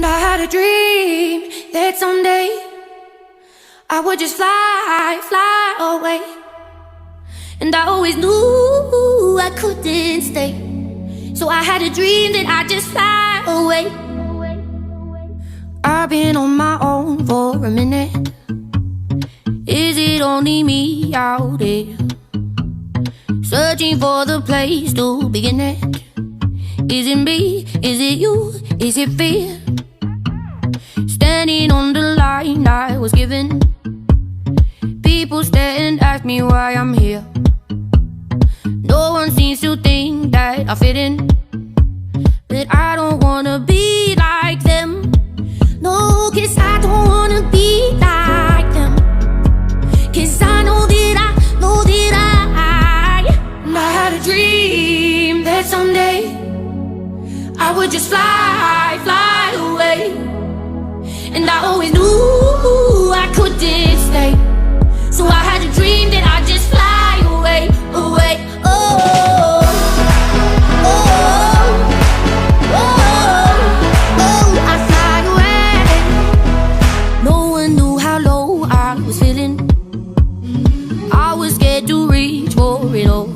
And I had a dream that someday I would just fly away. And I always knew I couldn't stay, so I had a dream that I'd just fly away. I've been on my own for a minute. Is it only me out there, searching for the place to begin it? Is it me? Is it you? Is it fear? Standing on the line I was given, people stare and ask me why I'm here. No one seems to think that I fit in, but I don't wanna be like them. No, 'cause I don't wanna be like them. 'Cause I know that and I had a dream that someday I would just fly away. And I always knew I couldn't stay, so I had a dream that I'd just fly away, away. Oh, oh, oh, oh, I'd fly away. No one knew how low I was feeling. I was scared to reach for it all,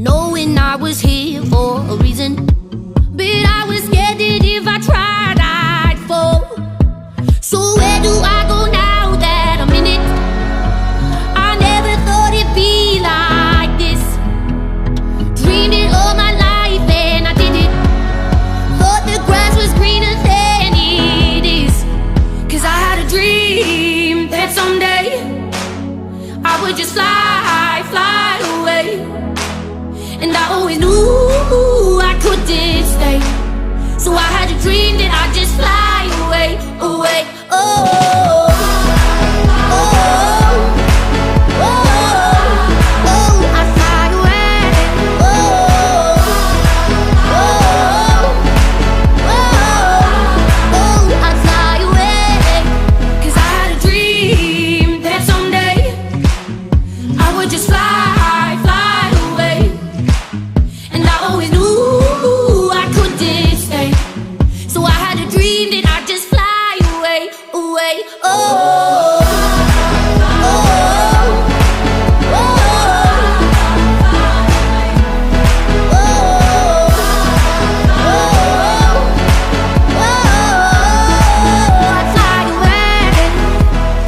knowing I was here for a reason. But I was scared that if I tried, I'd fall. So where do I go now that I'm in it? I never thought it'd be like this. Dreamed it all my life and I did it. Thought the grass was greener than it is. 'Cause I had a dream that someday I would just fly away. And I always knew I couldn't stay, so I had a dream that I'd just fly away, away. Oh, oh, oh, oh, I'd fly away. Oh, oh, oh, oh, I'd fly away. 'Cause I had a dream that someday I would just fly away. And I always knew I couldn't stay, so I had a dream that I'd just fly away, away. Oh, oh, oh, oh, I'd fly away.